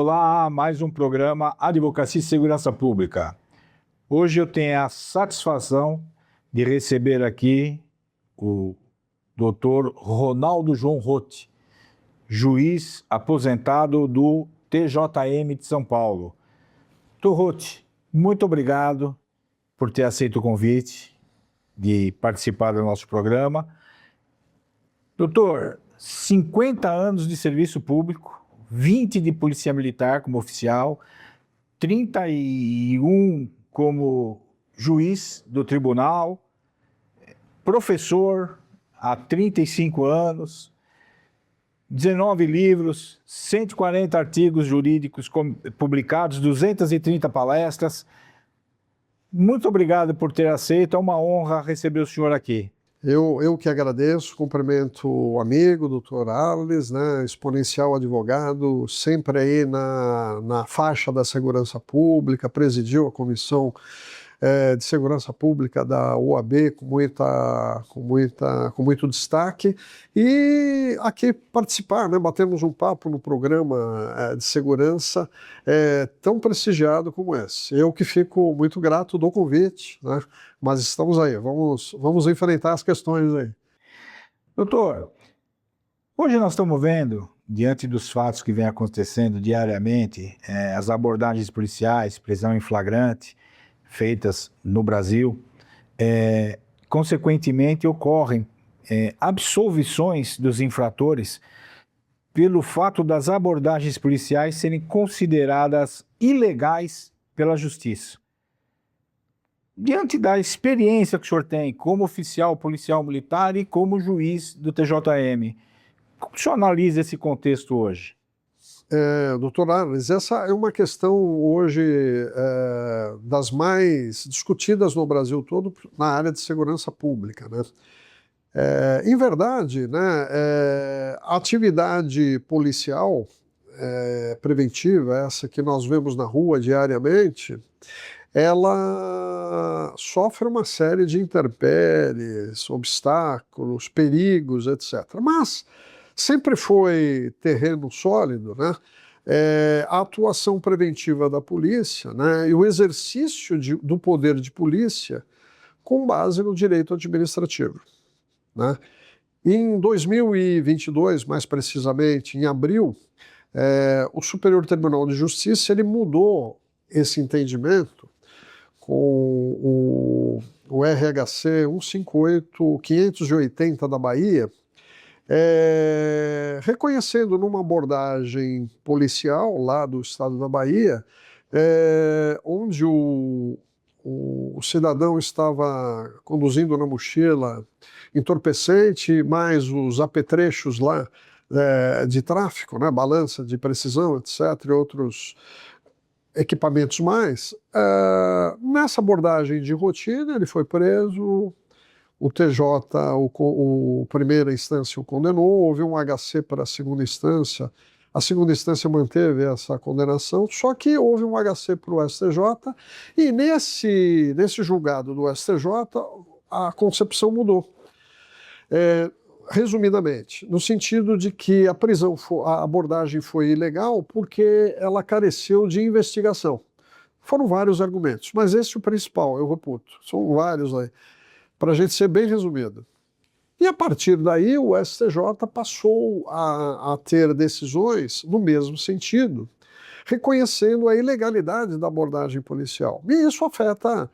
Olá, mais um programa Advocacia e Segurança Pública. Hoje eu tenho a satisfação de receber aqui o Dr. Ronaldo João Rotti, juiz aposentado do TJM de São Paulo. Dr. Rotti, muito obrigado por ter aceito o convite de participar do nosso programa. Doutor, 50 anos de serviço público, 20 de polícia militar como oficial, 31 como juiz do tribunal, professor há 35 anos, 19 livros, 140 artigos jurídicos publicados, 230 palestras. Muito obrigado por ter aceito, é uma honra receber o senhor aqui. Eu que agradeço, cumprimento o amigo, doutor Arles, né, exponencial advogado, sempre aí na faixa da segurança pública, presidiu a comissão de segurança pública da OAB com muito destaque, e aqui participar, né, batemos um papo no programa de segurança tão prestigiado como esse. Eu que fico muito grato do convite, né, mas estamos aí, vamos enfrentar as questões aí. Doutor, hoje nós estamos vendo, diante dos fatos que vêm acontecendo diariamente, as abordagens policiais, prisão em flagrante, feitas no Brasil, consequentemente ocorrem absolvições dos infratores pelo fato das abordagens policiais serem consideradas ilegais pela justiça. Diante da experiência que o senhor tem como oficial policial militar e como juiz do TJM, como o senhor analisa esse contexto hoje? Doutor Arles, essa é uma questão hoje das mais discutidas no Brasil todo na área de segurança pública, né? Em verdade, né, a atividade policial preventiva, essa que nós vemos na rua diariamente, ela sofre uma série de intempéries, obstáculos, perigos, etc. Mas sempre foi terreno sólido, né, a atuação preventiva da polícia, né, e o exercício do poder de polícia com base no direito administrativo, né. Em 2022, mais precisamente, em abril, o Superior Tribunal de Justiça ele mudou esse entendimento com o RHC 158-580 da Bahia, reconhecendo numa abordagem policial lá do estado da Bahia, onde o cidadão estava conduzindo na mochila entorpecente, mais os apetrechos lá de tráfico, né, balança de precisão, etc., e outros equipamentos mais. Nessa abordagem de rotina, ele foi preso, o TJ, o primeira instância o condenou, houve um HC para a segunda instância manteve essa condenação, só que houve um HC para o STJ, e nesse julgado do STJ, a concepção mudou. Resumidamente, no sentido de que a abordagem foi ilegal porque ela careceu de investigação. Foram vários argumentos, mas esse é o principal, eu reputo. São vários aí, para a gente ser bem resumido. E a partir daí o STJ passou a ter decisões no mesmo sentido, reconhecendo a ilegalidade da abordagem policial. E isso afeta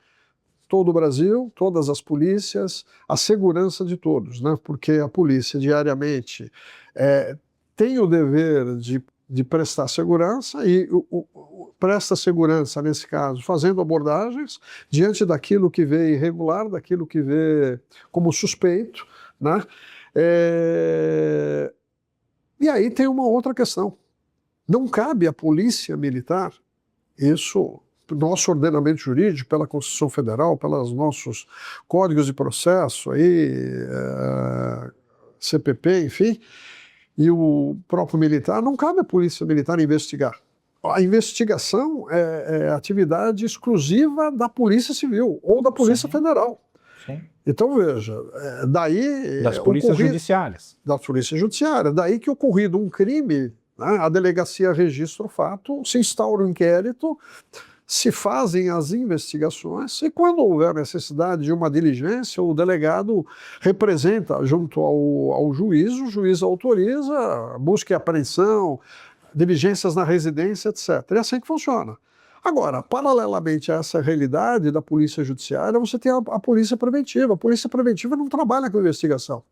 todo o Brasil, todas as polícias, a segurança de todos, né? Porque a polícia diariamente tem o dever de prestar segurança e presta segurança, nesse caso, fazendo abordagens diante daquilo que vê irregular, daquilo que vê como suspeito, né? E aí tem uma outra questão. Não cabe à polícia militar, isso nosso ordenamento jurídico, pela Constituição Federal, pelos nossos códigos de processo, aí, CPP, enfim, e o próprio militar, não cabe à polícia militar investigar. A investigação é atividade exclusiva da Polícia Civil ou da Polícia Federal. Sim. Então, veja, daí... Das polícias judiciárias. Da polícia judiciária. Daí que ocorrido um crime né? A delegacia registra o fato, se instaura o inquérito, se fazem as investigações e quando houver necessidade de uma diligência, o delegado representa junto ao juiz, o juiz autoriza, busca e apreensão, diligências na residência, etc. É assim que funciona. Agora, paralelamente a essa realidade da polícia judiciária, você tem a polícia preventiva. A polícia preventiva não trabalha com investigação.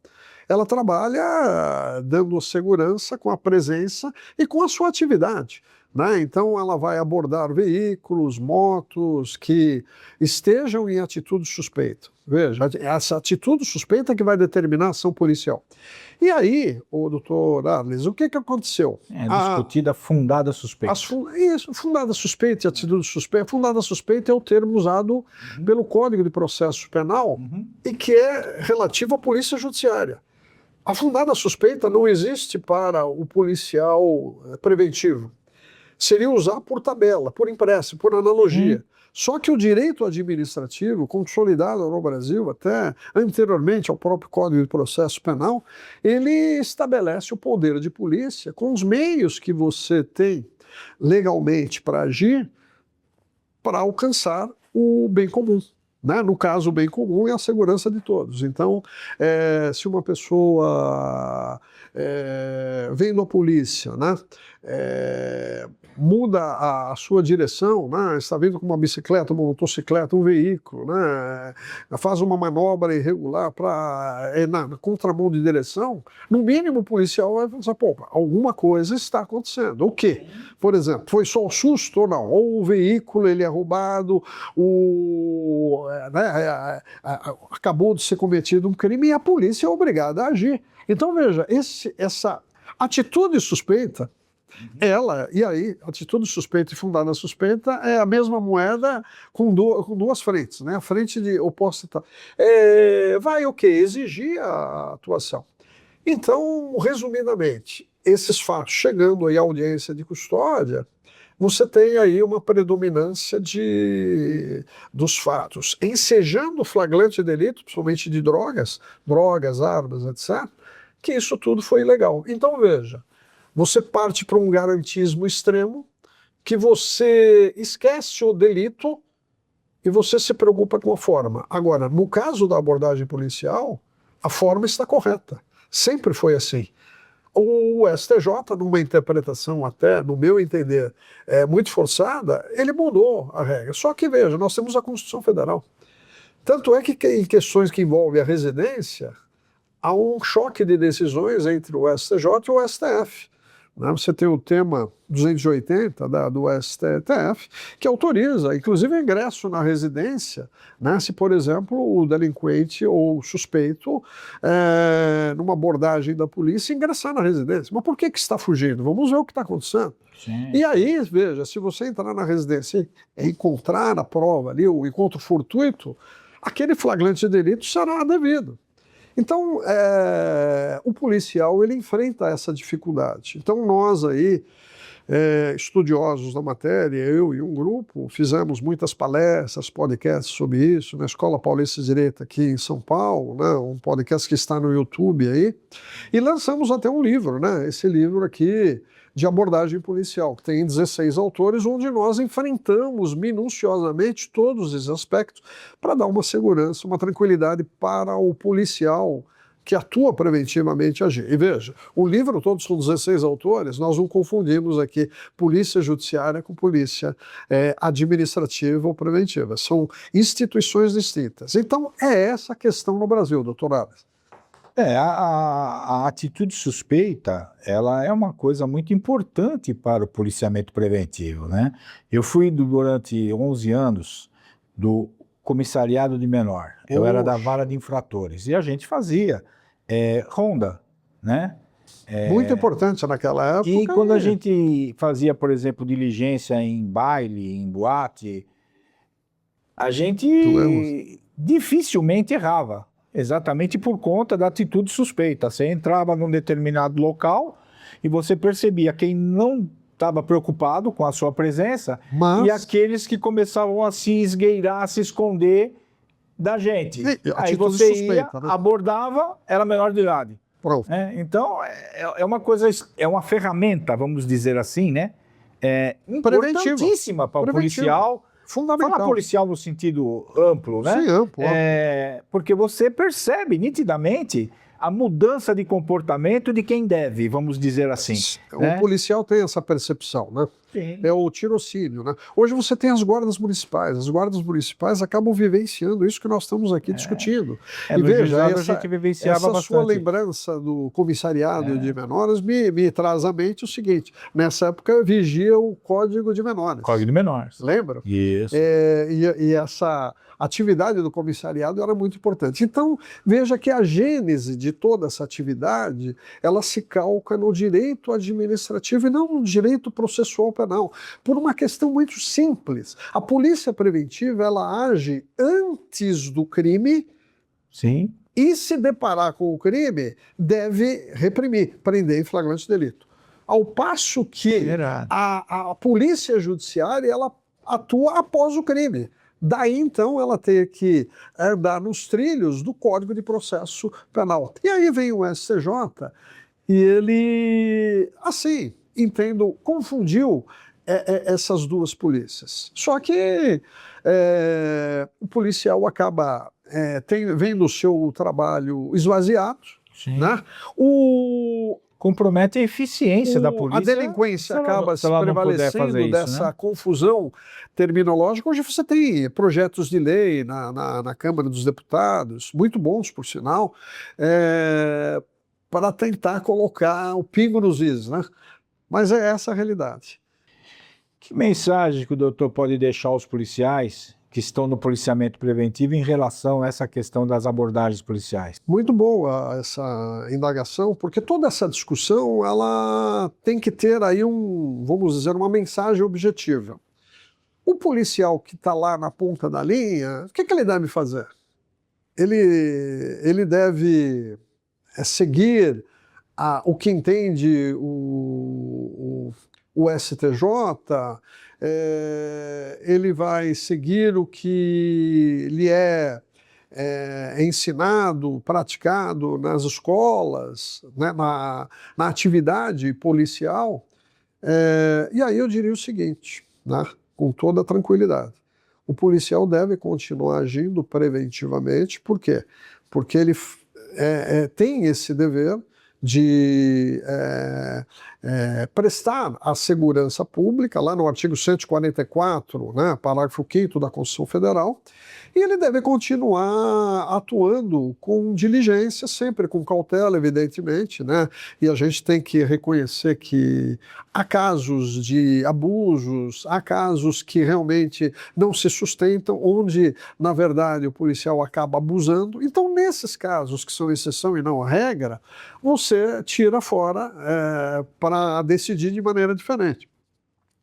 Ela trabalha dando segurança com a presença e com a sua atividade, né? Então, ela vai abordar veículos, motos que estejam em atitude suspeita. Veja, essa atitude suspeita que vai determinar a ação policial. E aí, o doutor Arles, o que aconteceu? É discutida fundada suspeita. Isso, fundada suspeita e atitude suspeita. Fundada suspeita é o termo usado pelo Código de Processo Penal e que é relativo à polícia judiciária. A fundada suspeita não existe para o policial preventivo. Seria usar por tabela, por empréstimo, por analogia. Só que o direito administrativo, consolidado no Brasil, até anteriormente ao próprio Código de Processo Penal, ele estabelece o poder de polícia com os meios que você tem legalmente para agir para alcançar o bem comum. Né? No caso, o bem comum é a segurança de todos. Então, se uma pessoa vem da polícia, né? Muda a sua direção, né? Está vindo com uma bicicleta, uma motocicleta, um veículo, né? Faz uma manobra irregular na contramão de direção, no mínimo o policial vai pensar, pô, alguma coisa está acontecendo. O quê? Por exemplo, foi só um susto ou não? Ou o veículo ele é roubado, acabou de ser cometido um crime e a polícia é obrigada a agir. Então, veja, essa atitude suspeita, atitude suspeita e fundada suspeita é a mesma moeda com duas frentes, né? A frente de oposta vai o quê? Exigir a atuação. Então, resumidamente, esses fatos chegando aí à audiência de custódia, você tem aí uma predominância dos fatos, ensejando o flagrante delito, principalmente de drogas, armas, etc., que isso tudo foi ilegal. Então, veja, você parte para um garantismo extremo, que você esquece o delito e você se preocupa com a forma. Agora, no caso da abordagem policial, a forma está correta. Sempre foi assim. O STJ, numa interpretação até, no meu entender, muito forçada, ele mudou a regra. Só que, veja, nós temos a Constituição Federal. Tanto é que em questões que envolvem a residência, há um choque de decisões entre o STJ e o STF. Você tem o tema 280 do STF, que autoriza, inclusive, o ingresso na residência, né, se, por exemplo, o delinquente ou o suspeito, numa abordagem da polícia, ingressar na residência. Mas por que está fugindo? Vamos ver o que está acontecendo. Sim. E aí, veja, se você entrar na residência e encontrar a prova ali, o encontro fortuito, aquele flagrante de delito será devido. Então, o policial, ele enfrenta essa dificuldade. Então, nós aí, estudiosos da matéria, eu e um grupo, fizemos muitas palestras, podcasts sobre isso, na Escola Paulista de Direito aqui em São Paulo, né, um podcast que está no YouTube aí, e lançamos até um livro, né, esse livro aqui, de abordagem policial, que tem 16 autores, onde nós enfrentamos minuciosamente todos esses aspectos para dar uma segurança, uma tranquilidade para o policial que atua preventivamente agir. E veja, o livro todos com 16 autores, nós não confundimos aqui polícia judiciária com polícia administrativa ou preventiva. São instituições distintas. Então, é essa a questão no Brasil, doutor Aras. A atitude suspeita, ela é uma coisa muito importante para o policiamento preventivo, né? Eu fui durante 11 anos do comissariado de menor. Eu era da vara de infratores e a gente fazia ronda, né? Muito importante naquela época. E quando a gente fazia, por exemplo, diligência em baile, em boate, a gente dificilmente errava. Exatamente por conta da atitude suspeita. Você entrava num determinado local e você percebia quem não estava preocupado com a sua presença e aqueles que começavam a se esgueirar, a se esconder da gente. Aí você suspeita, ia, né? Abordava, era menor de idade. Pronto. Então, é uma coisa, é uma ferramenta, vamos dizer assim, né? Importantíssima para o policial. Fundamental. Fala policial no sentido amplo, né? Sim, amplo. Porque você percebe nitidamente a mudança de comportamento de quem deve, vamos dizer assim. O policial tem essa percepção, né? Sim. É o tirocínio, né? Hoje você tem as guardas municipais. As guardas municipais acabam vivenciando isso que nós estamos aqui discutindo. E veja, essa sua lembrança do comissariado de menores me traz à mente o seguinte: nessa época vigia o Código de Menores. Código de Menores. Lembra? Isso. E essa atividade do comissariado era muito importante. Então, veja que a gênese de toda essa atividade, ela se calca no direito administrativo e não no direito processual penal, por uma questão muito simples. A polícia preventiva, ela age antes do crime. Sim. E se deparar com o crime, deve reprimir, prender em flagrante delito. Ao passo que a polícia judiciária, ela atua após o crime. Daí, então, ela tem que andar nos trilhos do Código de Processo Penal. E aí vem o STJ e ele, assim, entendo, confundiu essas duas polícias. Só que o policial acaba vendo o seu trabalho esvaziado, né? Compromete a eficiência da polícia. A delinquência acaba se prevalecendo dessa confusão terminológica. Hoje você tem projetos de lei na Câmara dos Deputados, muito bons, por sinal, para tentar colocar o pingo nos is, né? Mas é essa a realidade. Que mensagem que o doutor pode deixar aos policiais que estão no policiamento preventivo em relação a essa questão das abordagens policiais? Muito boa essa indagação, porque toda essa discussão ela tem que ter aí vamos dizer, uma mensagem objetiva. O policial que está lá na ponta da linha, o que ele deve fazer? Ele deve seguir o que entende o STJ, ele vai seguir o que lhe é ensinado, praticado nas escolas, né, na atividade policial. E aí eu diria o seguinte, né, com toda tranquilidade: o policial deve continuar agindo preventivamente. Por quê? Porque ele tem esse dever de prestar a segurança pública, lá no artigo 144, né, parágrafo 5º da Constituição Federal, e ele deve continuar atuando com diligência, sempre com cautela, evidentemente, né? E a gente tem que reconhecer que há casos de abusos, há casos que realmente não se sustentam, onde, na verdade, o policial acaba abusando. Então, nesses casos, que são exceção e não a regra, você tira fora para decidir de maneira diferente.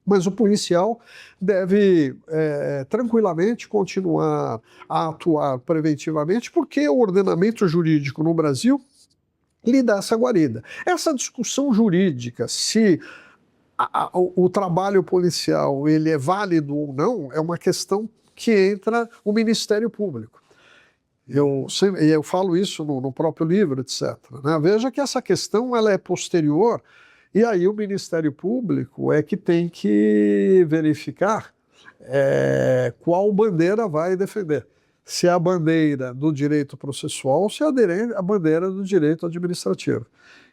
Mas o policial deve tranquilamente continuar a atuar preventivamente, porque o ordenamento jurídico no Brasil lhe dá essa guarida. Essa discussão jurídica, se o trabalho policial ele é válido ou não, é uma questão que entra o Ministério Público. Eu falo isso no próprio livro, etc. Né? Veja que essa questão ela é posterior. E aí o Ministério Público é que tem que verificar qual bandeira vai defender. Se é a bandeira do direito processual ou se é a bandeira do direito administrativo.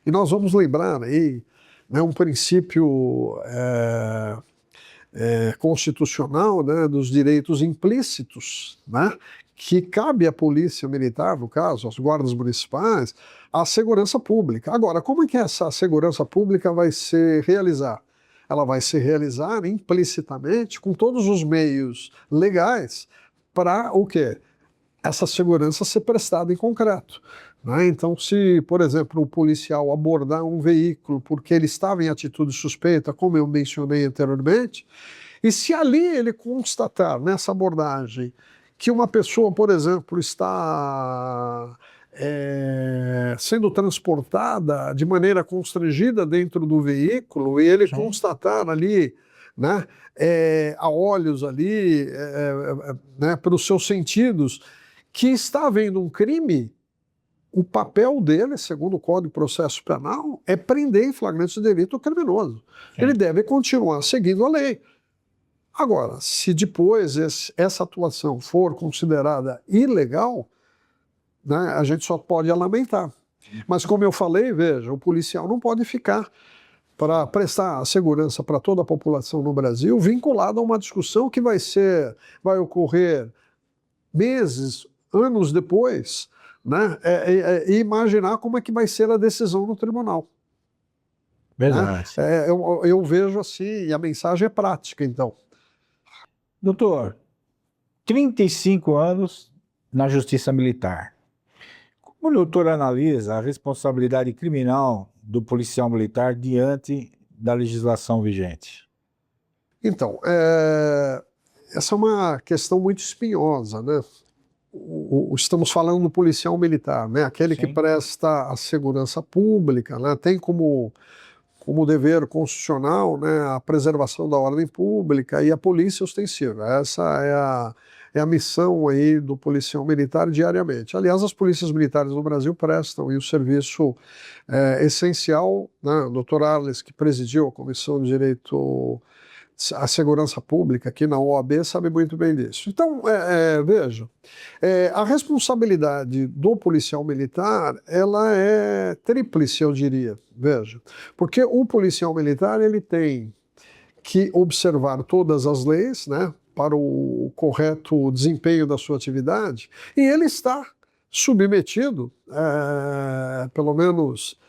E nós vamos lembrar aí, né, um princípio constitucional, né, dos direitos implícitos, né, que cabe à polícia militar, no caso, às guardas municipais, a segurança pública. Agora, como é que essa segurança pública vai se realizar? Ela vai se realizar implicitamente com todos os meios legais para o quê? Essa segurança ser prestada em concreto. Né? Então, se, por exemplo, o policial abordar um veículo porque ele estava em atitude suspeita, como eu mencionei anteriormente, e se ali ele constatar nessa abordagem que uma pessoa, por exemplo, está sendo transportada de maneira constrangida dentro do veículo e ele constatar ali, né, a olhos ali, né, pelos seus sentidos, que está havendo um crime, o papel dele, segundo o Código de Processo Penal, é prender em flagrante delito o criminoso. Sim. Ele deve continuar seguindo a lei. Agora, se depois essa atuação for considerada ilegal, né, a gente só pode lamentar. Mas como eu falei, veja, o policial não pode ficar para prestar segurança para toda a população no Brasil vinculado a uma discussão que vai ocorrer meses, anos depois, né, e imaginar como é que vai ser a decisão no tribunal. Verdade. Né? Eu vejo assim, e a mensagem é prática, então. Doutor, 35 anos na Justiça Militar. Como o doutor analisa a responsabilidade criminal do policial militar diante da legislação vigente? Então, essa é uma questão muito espinhosa, né? Estamos falando do policial militar, né? Aquele Sim. que presta a segurança pública, né? Tem como dever constitucional, né, a preservação da ordem pública e a polícia ostensiva. Essa é a missão aí do policial militar diariamente. Aliás, as polícias militares no Brasil prestam o serviço essencial, né? O doutor Arles, que presidiu a Comissão de Direito à Segurança Pública aqui na OAB, sabe muito bem disso. Então, veja, a responsabilidade do policial militar, ela é tríplice, eu diria, veja, porque o policial militar, ele tem que observar todas as leis, né, para o correto desempenho da sua atividade, e ele está submetido, pelo menos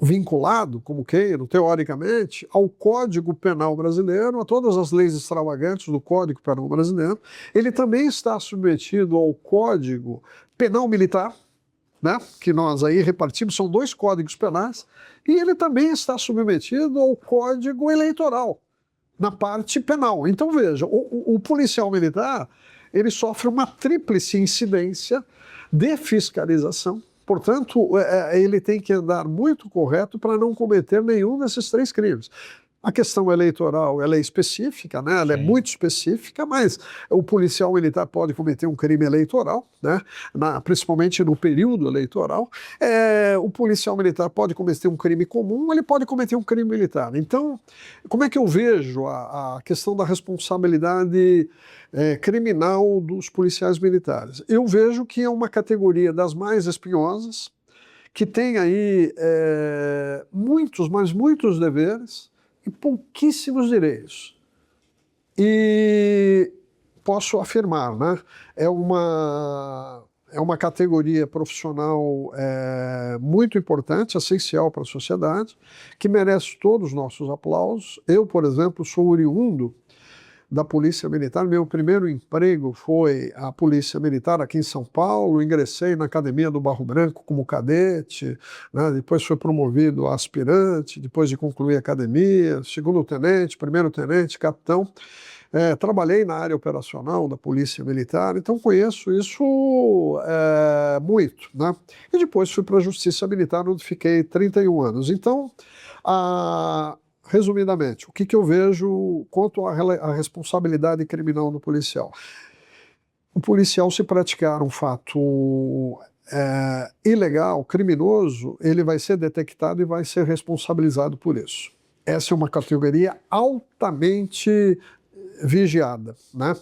vinculado, como queiro, teoricamente, ao Código Penal brasileiro, a todas as leis extravagantes do Código Penal brasileiro. Ele também está submetido ao Código Penal Militar, né, que nós aí repartimos, são 2 códigos penais, e ele também está submetido ao Código Eleitoral, na parte penal. Então, veja, o policial militar, ele sofre uma tríplice incidência de fiscalização. Portanto, ele tem que andar muito correto para não cometer nenhum desses 3 crimes. A questão eleitoral, ela é específica, né? Ela é muito específica, mas o policial militar pode cometer um crime eleitoral, né? Principalmente no período eleitoral. O policial militar pode cometer um crime comum, ele pode cometer um crime militar. Então, como é que eu vejo a questão da responsabilidade criminal dos policiais militares? Eu vejo que é uma categoria das mais espinhosas, que tem aí muitos, mas muitos deveres, e pouquíssimos direitos. E posso afirmar, né, é uma categoria profissional muito importante, essencial para a sociedade, que merece todos os nossos aplausos. Eu, por exemplo, sou oriundo da Polícia Militar. Meu primeiro emprego foi a Polícia Militar aqui em São Paulo. Ingressei na Academia do Barro Branco como cadete, né? Depois fui promovido a aspirante, depois de concluir a academia, segundo tenente, primeiro tenente, capitão. Trabalhei na área operacional da Polícia Militar, então conheço isso muito, né? E depois fui para a Justiça Militar, onde fiquei 31 anos. Então, resumidamente, o que eu vejo quanto à responsabilidade criminal do policial? O policial, se praticar um fato ilegal, criminoso, ele vai ser detectado e vai ser responsabilizado por isso. Essa é uma categoria altamente vigiada, né?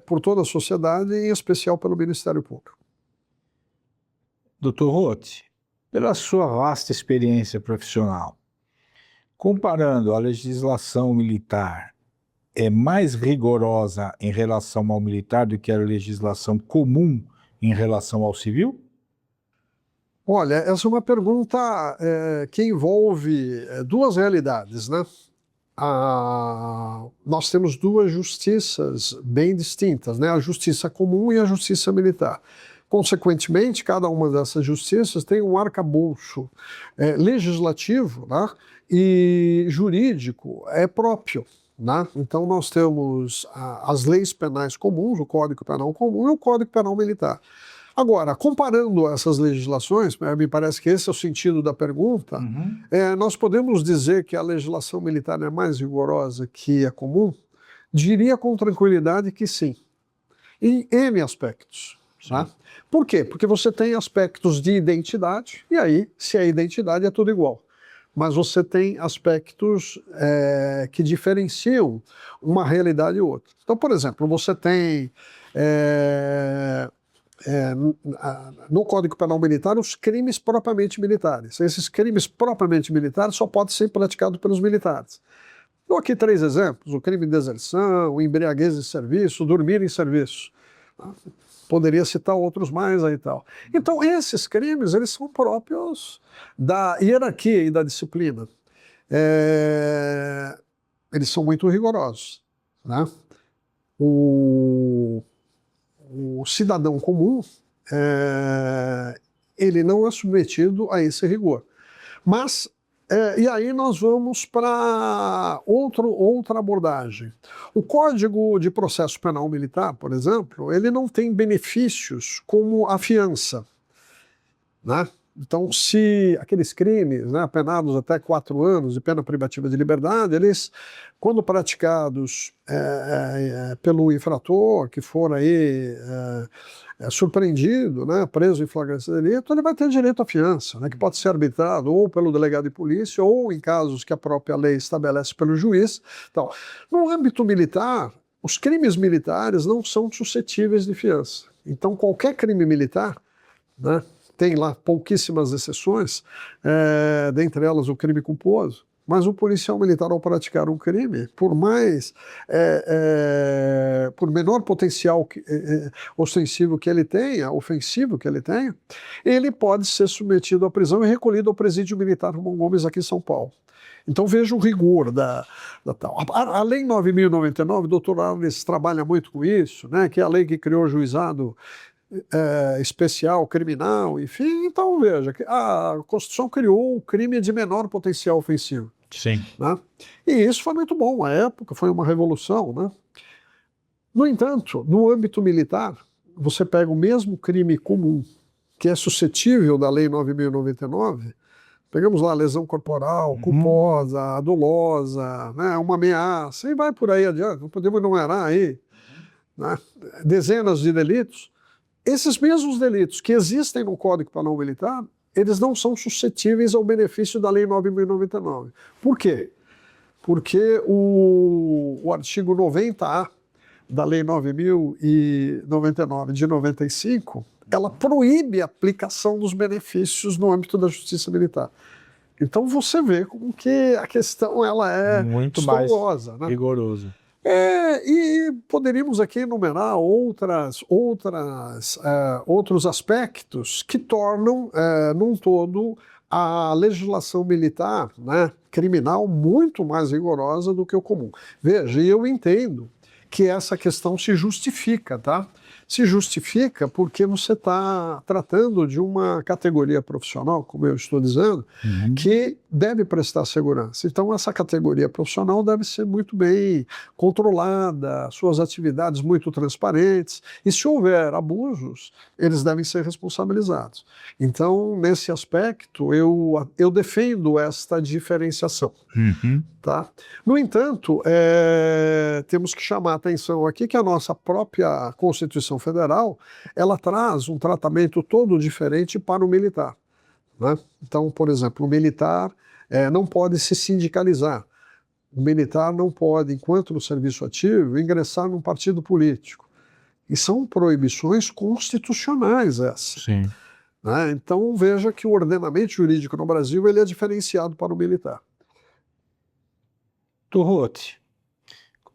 Por toda a sociedade, em especial pelo Ministério Público. Dr. Roth, pela sua vasta experiência profissional, comparando a legislação militar, é mais rigorosa em relação ao militar do que a legislação comum em relação ao civil? Olha, essa é uma pergunta que envolve 2 realidades, né? Nós temos 2 justiças bem distintas, né? A justiça comum e a justiça militar. Consequentemente, cada uma dessas justiças tem um arcabouço legislativo, né, e jurídico próprio, né? Então nós temos as leis penais comuns, o Código Penal Comum e o Código Penal Militar. Agora, comparando essas legislações, me parece que esse é o sentido da pergunta, nós podemos dizer que a legislação militar é mais rigorosa que a comum? Diria com tranquilidade que sim, em N aspectos. Tá? Por quê? Porque você tem aspectos de identidade, e aí, se é identidade, é tudo igual. Mas você tem aspectos que diferenciam uma realidade e outra. Então, por exemplo, você tem no Código Penal Militar os crimes propriamente militares. Esses crimes propriamente militares só podem ser praticados pelos militares. Dou aqui 3 exemplos: o crime de deserção, embriaguez de serviço, dormir em serviço. Poderia citar outros mais aí e tal. Então, esses crimes, eles são próprios da hierarquia e da disciplina. Eles são muito rigorosos, né? O cidadão comum, ele não é submetido a esse rigor. Mas, e aí nós vamos para outra abordagem. O Código de Processo Penal Militar, por exemplo, ele não tem benefícios como a fiança, né? Então, se aqueles crimes, né, penados até 4 anos de pena privativa de liberdade, eles, quando praticados pelo infrator, que for aí surpreendido, né, preso em flagrante delito, ele vai ter direito à fiança, né, que pode ser arbitrado ou pelo delegado de polícia ou em casos que a própria lei estabelece pelo juiz. Então, no âmbito militar, os crimes militares não são suscetíveis de fiança. Então, qualquer crime militar, né, tem lá pouquíssimas exceções, dentre elas o crime culposo, mas o policial militar, ao praticar um crime, por menor potencial ostensivo que ele tenha, ofensivo que ele tenha, ele pode ser submetido à prisão e recolhido ao presídio militar Romão Gomes aqui em São Paulo. Então veja o rigor da tal. A Lei 9.099, o doutor Arnes trabalha muito com isso, né, que é a lei que criou o juizado especial, criminal, enfim. Então veja, a Constituição criou o crime de menor potencial ofensivo. Sim. Né? E isso foi muito bom, à época foi uma revolução. Né? No entanto, no âmbito militar, você pega o mesmo crime comum, que é suscetível da Lei 9.099, pegamos lá lesão corporal, culposa, dolosa, né, uma ameaça, e vai por aí adiante, não podemos enumerar aí, né, dezenas de delitos. Esses mesmos delitos que existem no Código Penal Militar, eles não são suscetíveis ao benefício da Lei 9.099. Por quê? Porque o artigo 90A da Lei 9.099 de 95, ela proíbe a aplicação dos benefícios no âmbito da justiça militar. Então você vê como que a questão ela é muito mais né? rigoroso. E poderíamos aqui enumerar outros aspectos que tornam, num todo, a legislação militar, né, criminal, muito mais rigorosa do que o comum. Veja, e eu entendo que essa questão se justifica, tá? Se justifica porque você está tratando de uma categoria profissional, como eu estou dizendo, que deve prestar segurança. Então, essa categoria profissional deve ser muito bem controlada, suas atividades muito transparentes, e se houver abusos, eles devem ser responsabilizados. Então, nesse aspecto, eu defendo esta diferenciação. Tá? No entanto, temos que chamar a atenção aqui que a nossa própria Constituição Federal, ela traz um tratamento todo diferente para o militar. Né? Então, por exemplo, o militar não pode se sindicalizar. O militar não pode, enquanto no serviço ativo, ingressar num partido político. E são proibições constitucionais essas. Sim. Né? Então, veja que o ordenamento jurídico no Brasil ele é diferenciado para o militar. Torrote,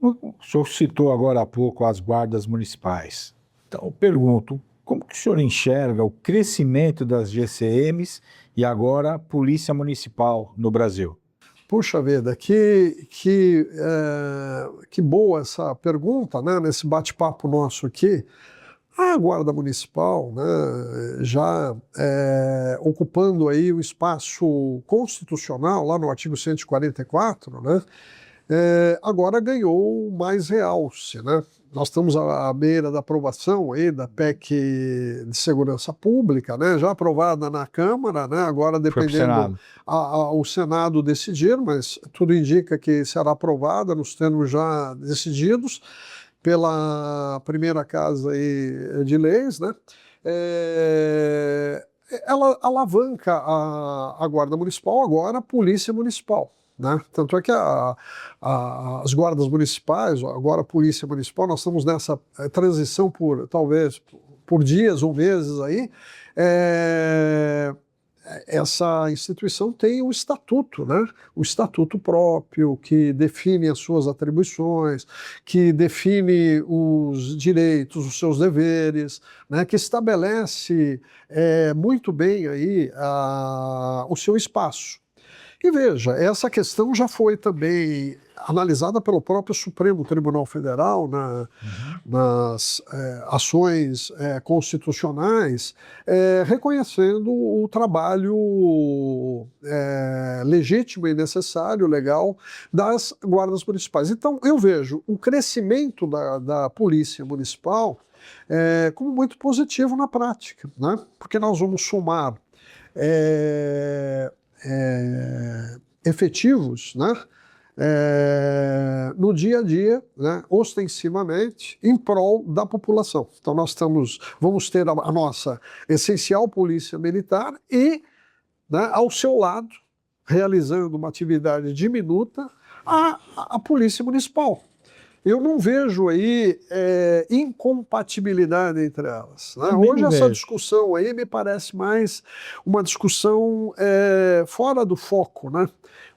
o senhor citou agora há pouco as guardas municipais. Então, eu pergunto, como que o senhor enxerga o crescimento das GCMs e agora a Polícia Municipal no Brasil? Puxa vida, que boa essa pergunta, né, nesse bate-papo nosso aqui. A Guarda Municipal, né, já ocupando aí o espaço constitucional, lá no artigo 144, né, agora ganhou mais realce, né? Nós estamos à beira da aprovação aí da PEC de Segurança Pública, né? Já aprovada na Câmara, né? Agora dependendo o Senado decidir, mas tudo indica que será aprovada nos termos já decididos. pela primeira casa aí de leis, né? Ela alavanca a Guarda Municipal, agora a Polícia Municipal. Né? Tanto é que as guardas municipais, agora a Polícia Municipal, nós estamos nessa transição talvez por dias ou meses aí, essa instituição tem um estatuto, né? O estatuto próprio, que define as suas atribuições, que define os direitos, os seus deveres, né? Que estabelece muito bem aí o seu espaço. E veja, essa questão já foi também analisada pelo próprio Supremo Tribunal Federal nas ações constitucionais, reconhecendo o trabalho legítimo e necessário, legal, das guardas municipais. Então, eu vejo o crescimento da Polícia Municipal como muito positivo na prática, né? Porque nós vamos somar efetivos, né? No dia a dia, né? Ostensivamente, em prol da população. Então nós vamos ter a nossa essencial polícia militar e, né, ao seu lado, realizando uma atividade diminuta, a polícia municipal. Eu não vejo aí incompatibilidade entre elas. Né? Hoje essa discussão aí me parece mais uma discussão fora do foco, né?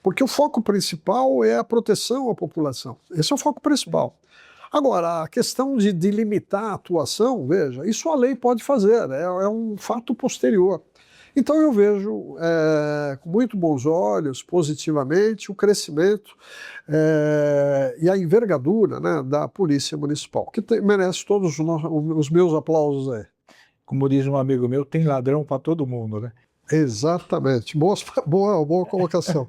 Porque o foco principal é a proteção à população. Esse é o foco principal. Agora, a questão de limitar a atuação, veja, isso a lei pode fazer, é um fato posterior. Então eu vejo com muito bons olhos, positivamente, o crescimento e a envergadura, né, da Polícia Municipal, que merece todos os meus aplausos aí. Como diz um amigo meu, tem ladrão para todo mundo, né? Exatamente. Boa colocação.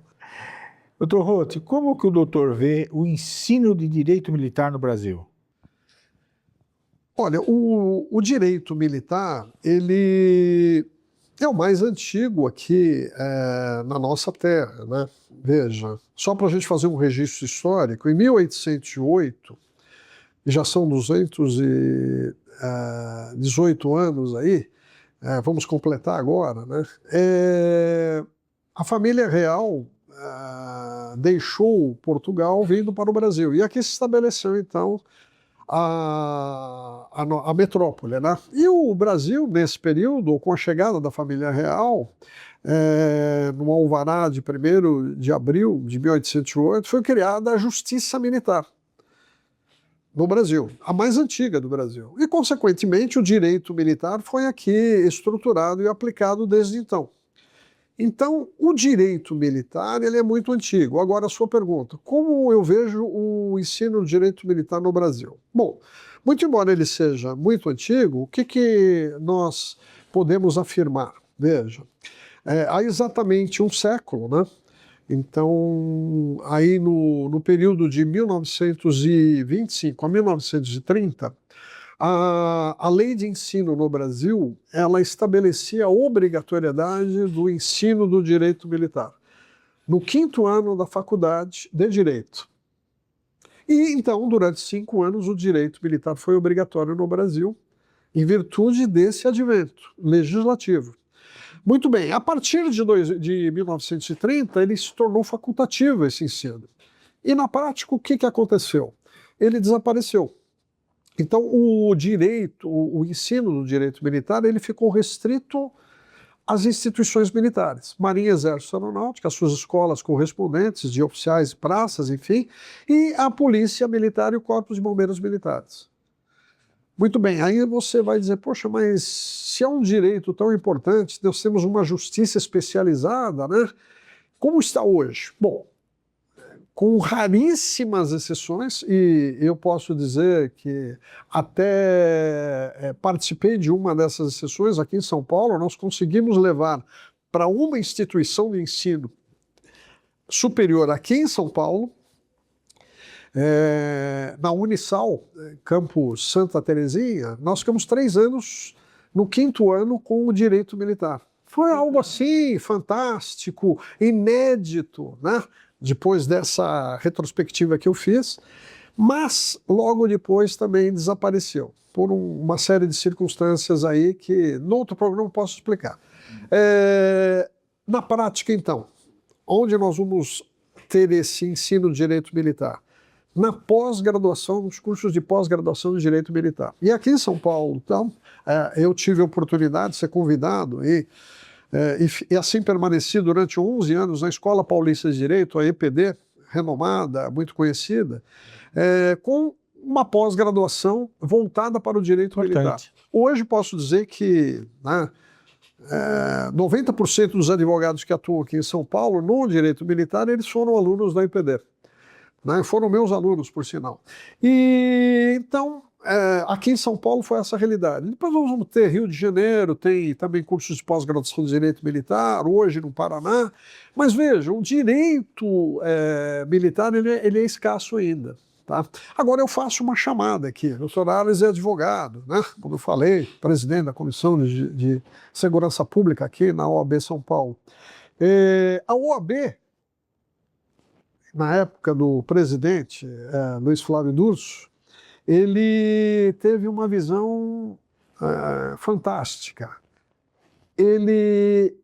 Doutor Roth, como que o doutor vê o ensino de direito militar no Brasil? Olha, o direito militar, ele é o mais antigo aqui na nossa terra, né? Veja, só para a gente fazer um registro histórico, em 1808, e já são 218 anos aí, vamos completar agora, né? A família real deixou Portugal vindo para o Brasil, e aqui se estabeleceu então a metrópole, né? E o Brasil, nesse período, com a chegada da família real, no alvará de 1º de abril de 1808, foi criada a Justiça Militar no Brasil, a mais antiga do Brasil. E, consequentemente, o direito militar foi aqui estruturado e aplicado desde então. Então, o direito militar ele é muito antigo. Agora, a sua pergunta, como eu vejo o ensino do direito militar no Brasil? Bom, muito embora ele seja muito antigo, o que nós podemos afirmar? Veja, há exatamente um século, né? Então, aí no período de 1925 a 1930, a lei de ensino no Brasil, ela estabelecia a obrigatoriedade do ensino do direito militar no 5º ano da faculdade de Direito. E então, durante 5 anos, o direito militar foi obrigatório no Brasil, em virtude desse advento legislativo. Muito bem, a partir de 1930, ele se tornou facultativo esse ensino. E na prática, o que aconteceu? Ele desapareceu. Então, o ensino do direito militar, ele ficou restrito às instituições militares, Marinha, Exército, Aeronáutica, as suas escolas correspondentes de oficiais e praças, enfim, e a Polícia Militar e o Corpo de Bombeiros Militares. Muito bem, aí você vai dizer, poxa, mas se é um direito tão importante, nós temos uma justiça especializada, né? Como está hoje? Bom, com raríssimas exceções, e eu posso dizer que até participei de uma dessas exceções aqui em São Paulo, nós conseguimos levar para uma instituição de ensino superior aqui em São Paulo, na Unisal, campus Santa Terezinha, nós ficamos 3 anos no 5º ano com o direito militar. Foi algo assim, fantástico, inédito, né? Depois dessa retrospectiva que eu fiz, mas logo depois também desapareceu, por uma série de circunstâncias aí que no outro programa eu posso explicar. Na prática, então, onde nós vamos ter esse ensino de direito militar? Na pós-graduação, nos cursos de pós-graduação de direito militar. E aqui em São Paulo, então, eu tive a oportunidade de ser convidado e assim permaneci durante 11 anos na Escola Paulista de Direito, a EPD, renomada, muito conhecida, com uma pós-graduação voltada para o direito militar. Hoje posso dizer que 90% dos advogados que atuam aqui em São Paulo no direito militar, eles foram alunos da EPD. Foram meus alunos, por sinal. E então, aqui em São Paulo foi essa a realidade. Depois nós vamos ter Rio de Janeiro, tem também cursos de pós-graduação de direito militar, hoje no Paraná. Mas veja, o direito militar ele é escasso ainda. Tá? Agora eu faço uma chamada aqui. O Dr. Ares é advogado, né? Como eu falei, presidente da Comissão de Segurança Pública aqui na OAB São Paulo. A OAB, na época do presidente Luiz Flávio Durso, ele teve uma visão fantástica. Ele,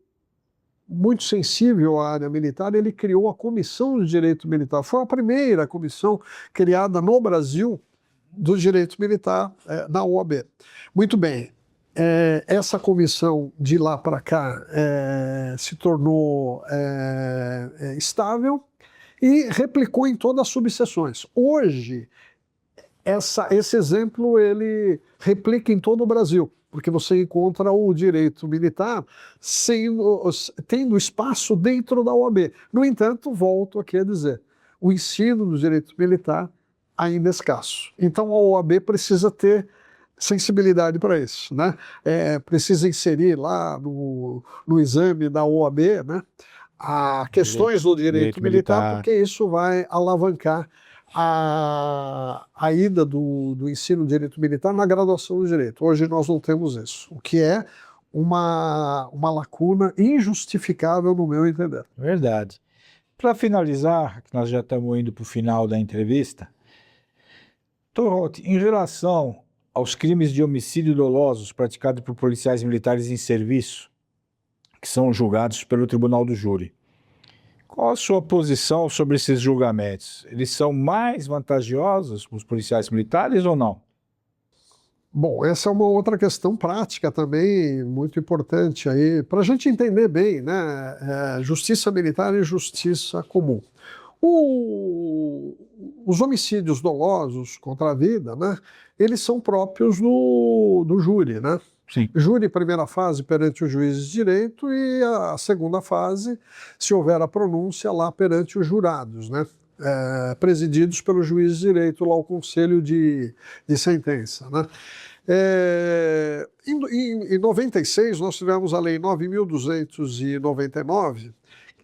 muito sensível à área militar, ele criou a Comissão de Direito Militar. Foi a primeira comissão criada no Brasil do direito militar na OAB. Muito bem. Essa comissão de lá para cá se tornou estável e replicou em todas as subseções. Hoje, esse exemplo ele replica em todo o Brasil, porque você encontra o direito militar tendo espaço dentro da OAB. No entanto, volto aqui a dizer, o ensino do direito militar ainda é escasso. Então a OAB precisa ter sensibilidade para isso, né? Precisa inserir lá no exame da OAB, né, questões do direito militar, porque isso vai alavancar a ida do ensino de direito militar na graduação do direito. Hoje nós não temos isso, o que é uma lacuna injustificável no meu entender. Verdade. Para finalizar, que nós já estamos indo para o final da entrevista, Torroti, em relação aos crimes de homicídio dolosos praticados por policiais militares em serviço, que são julgados pelo Tribunal do Júri, qual a sua posição sobre esses julgamentos? Eles são mais vantajosos para os policiais militares ou não? Bom, essa é uma outra questão prática também muito importante aí, para a gente entender bem, né? Justiça militar e justiça comum. Os homicídios dolosos contra a vida, né? Eles são próprios do júri, né? Sim. Júri, primeira fase, perante os juízes de direito, e a segunda fase, se houver a pronúncia, lá perante os jurados, né? Presididos pelo juiz de direito, lá o conselho de sentença, né? Em 96, nós tivemos a Lei 9.299,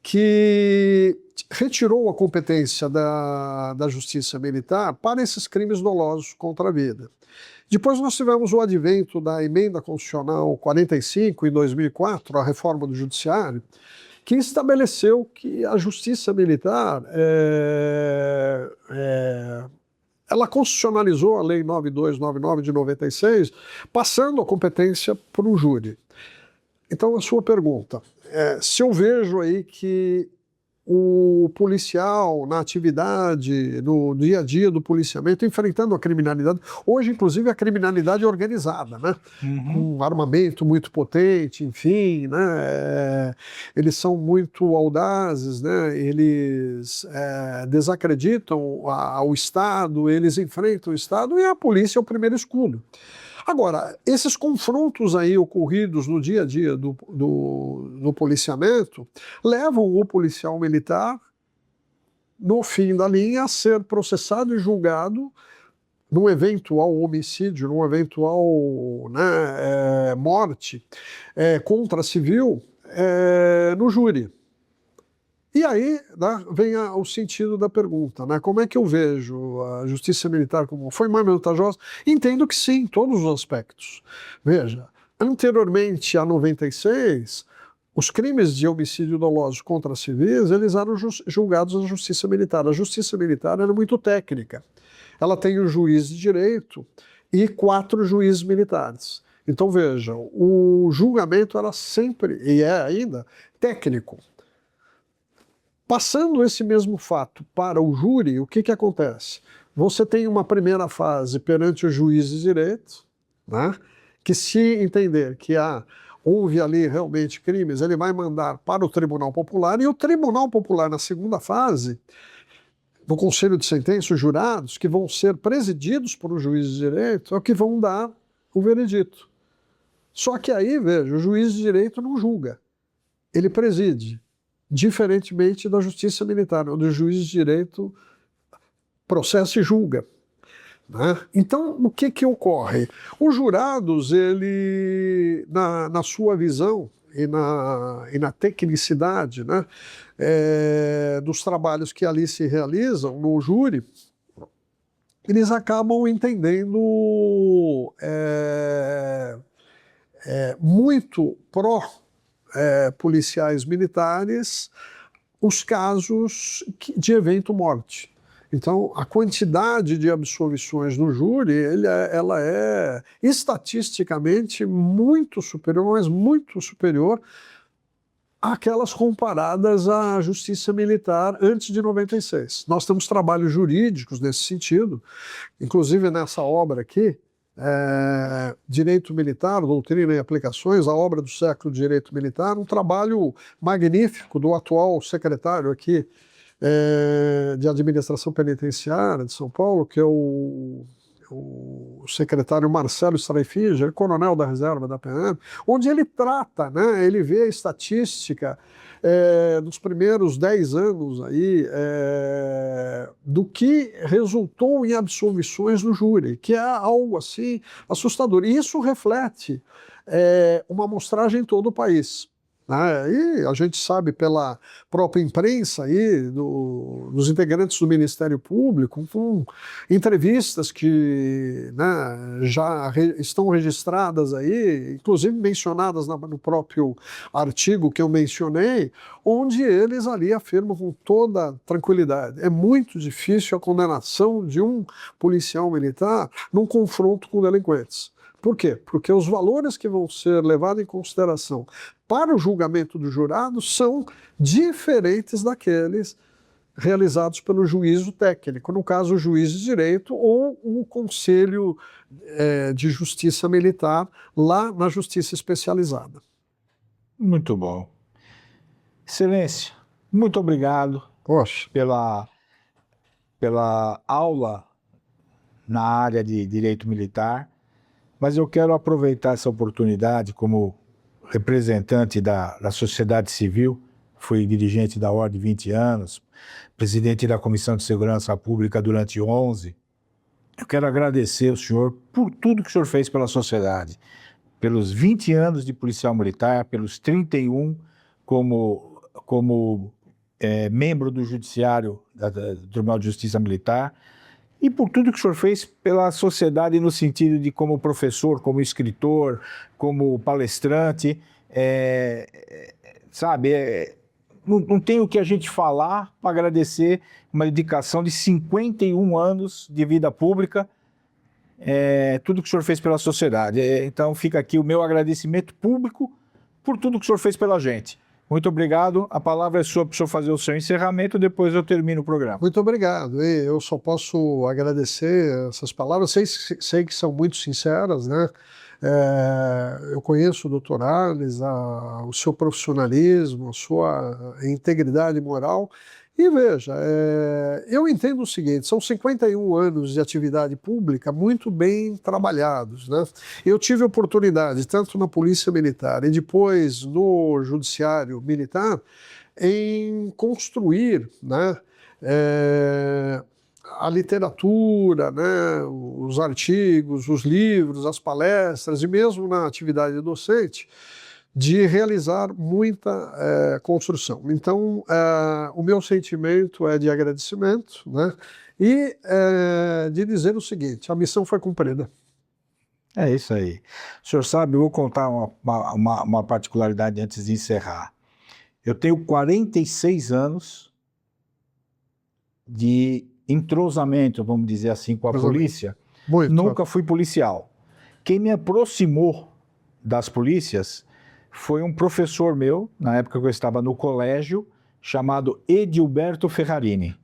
que retirou a competência da Justiça Militar para esses crimes dolosos contra a vida. Depois nós tivemos o advento da Emenda Constitucional 45, em 2004, a reforma do Judiciário, que estabeleceu que a Justiça Militar ela constitucionalizou a Lei 9299 de 96, passando a competência para o júri. Então, a sua pergunta, se eu vejo aí que o policial na atividade, no dia a dia do policiamento, enfrentando a criminalidade, hoje inclusive a criminalidade organizada, né? Um armamento muito potente, enfim, né? Eles são muito audazes, né? Eles desacreditam o Estado, eles enfrentam o Estado e a polícia é o primeiro escudo. Agora, esses confrontos aí ocorridos no dia a dia do policiamento levam o policial militar, no fim da linha, a ser processado e julgado num eventual homicídio, num eventual morte contra civil no júri. E aí, né, vem o sentido da pergunta, né? Como é que eu vejo a justiça militar como foi mais vantajosa? Entendo que sim, em todos os aspectos. Veja, anteriormente a 96, os crimes de homicídio doloso contra civis, eles eram julgados na justiça militar. A justiça militar era muito técnica. ela tem o juiz de direito e 4 juízes militares. Então vejam, o julgamento era sempre, e é ainda, técnico. Passando esse mesmo fato para o júri, o que acontece? Você tem uma primeira fase perante o juiz de direito, né, que se entender que houve ali realmente crimes, ele vai mandar para o Tribunal Popular, e o Tribunal Popular, na segunda fase, no Conselho de Sentença, os jurados, que vão ser presididos por um juiz de direito, é o que vão dar o veredito. Só que aí, veja, o juiz de direito não julga, ele preside, diferentemente da justiça militar, onde o juiz de direito processa e julga. Né? Então, o que ocorre? Os jurados, na sua visão e na tecnicidade, né, dos trabalhos que ali se realizam no júri, eles acabam entendendo muito policiais militares os casos de evento morte. Então, a quantidade de absolvições no júri, ela é estatisticamente muito superior, mas muito superior àquelas comparadas à justiça militar antes de 96. Nós temos trabalhos jurídicos nesse sentido, inclusive nessa obra aqui, Direito Militar, Doutrina e Aplicações, a obra do século de Direito Militar, um trabalho magnífico do atual secretário aqui de Administração Penitenciária de São Paulo, que é o secretário Marcelo Streiffiger, coronel da reserva da PM, onde ele trata, né, ele vê a estatística dos primeiros 10 anos aí, do que resultou em absolvições no júri, que é algo assim assustador. E isso reflete uma amostragem em todo o país. E a gente sabe pela própria imprensa aí, dos integrantes do Ministério Público, com entrevistas que, né, já estão registradas aí, inclusive mencionadas no próprio artigo que eu mencionei, onde eles ali afirmam com toda tranquilidade: é muito difícil a condenação de um policial militar num confronto com delinquentes. Por quê? Porque os valores que vão ser levados em consideração para o julgamento do jurado são diferentes daqueles realizados pelo juízo técnico, no caso o juiz de direito ou o Conselho de Justiça Militar, lá na Justiça Especializada. Muito bom. Excelência, muito obrigado pela aula na área de direito militar, mas eu quero aproveitar essa oportunidade como representante da sociedade civil, fui dirigente da Ordem 20 anos, presidente da Comissão de Segurança Pública durante 11. Eu quero agradecer ao senhor por tudo que o senhor fez pela sociedade, pelos 20 anos de policial militar, pelos 31 como membro do Judiciário do Tribunal de Justiça Militar, e por tudo que o senhor fez pela sociedade no sentido de como professor, como escritor, como palestrante, não tem o que a gente falar para agradecer uma dedicação de 51 anos de vida pública, tudo que o senhor fez pela sociedade. Então fica aqui o meu agradecimento público por tudo que o senhor fez pela gente. Muito obrigado. A palavra é sua para o senhor fazer o seu encerramento, depois eu termino o programa. Muito obrigado. Eu só posso agradecer essas palavras. Sei que são muito sinceras, né? Eu conheço o Dr. Arles, o seu profissionalismo, a sua integridade moral. E veja, eu entendo o seguinte: são 51 anos de atividade pública muito bem trabalhados, né? Eu tive oportunidade, tanto na Polícia Militar e depois no Judiciário Militar, em construir, né, a literatura, né, os artigos, os livros, as palestras, e mesmo na atividade docente, de realizar muita construção. Então, o meu sentimento é de agradecimento, né, e de dizer o seguinte: a missão foi cumprida. É isso aí. O senhor sabe, eu vou contar uma particularidade antes de encerrar. Eu tenho 46 anos de entrosamento, vamos dizer assim, com a polícia, Muito. nunca fui policial. Quem me aproximou das polícias foi um professor meu, na época que eu estava no colégio, chamado Edilberto Ferrarini.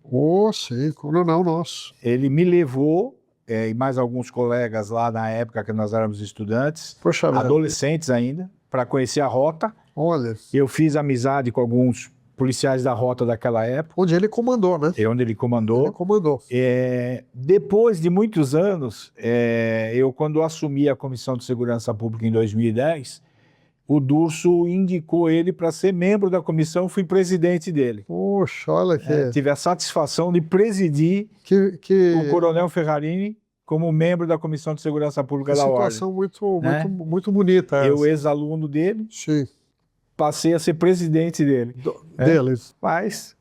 Sim, coronel nosso. Ele me levou, e mais alguns colegas lá na época que nós éramos estudantes, Poxa vida. adolescentes ainda, para conhecer a rota. Olha, Eu fiz amizade com alguns policiais da rota daquela época, onde ele comandou, né? onde ele comandou. Ele comandou. Depois de muitos anos, eu quando assumi a Comissão de Segurança Pública em 2010, o Durso indicou ele para ser membro da comissão, fui presidente dele. Poxa, olha que... Tive a satisfação de presidir o Coronel Ferrarini como membro da Comissão de Segurança Pública da Ordem. Situação muito bonita essa. Eu, ex-aluno dele, Sim. passei a ser presidente dele. Deles. Mas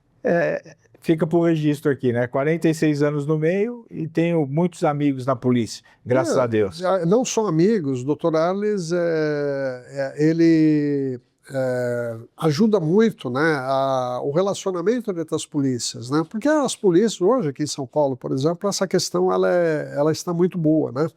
fica por registro aqui, né? 46 anos no meio e tenho muitos amigos na polícia, graças a Deus. Não só amigos, Dr. Arles, ele ajuda muito, né, o relacionamento entre as polícias, né? Porque as polícias hoje aqui em São Paulo, por exemplo, essa questão ela está muito boa, né?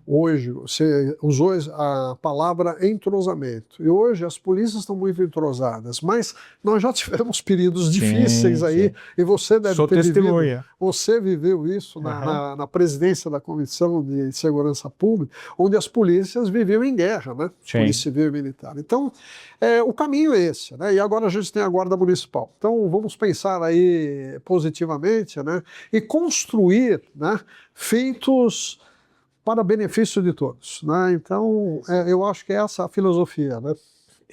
Hoje você usou a palavra entrosamento e hoje as polícias estão muito entrosadas, mas nós já tivemos períodos difíceis aí e você deve ter vivido. Você viveu isso na presidência da Comissão de Segurança Pública, onde as polícias viviam em guerra, né? Polícia Civil e Militar. Então, o caminho é esse, né? E agora a gente tem a Guarda Municipal. Então, vamos pensar aí positivamente, né? E construir, né, feitos para benefício de todos, né? Então, eu acho que é essa a filosofia, né?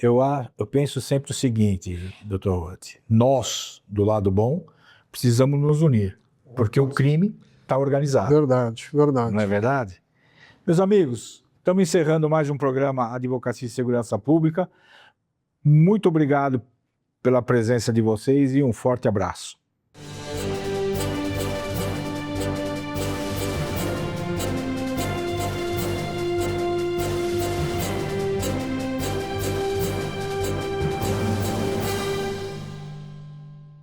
Eu penso sempre o seguinte, Dr. Ruth, nós, do lado bom, precisamos nos unir, porque o crime está organizado. Verdade. Não é verdade? Meus amigos, estamos encerrando mais um programa Advocacia e Segurança Pública. Muito obrigado pela presença de vocês e um forte abraço.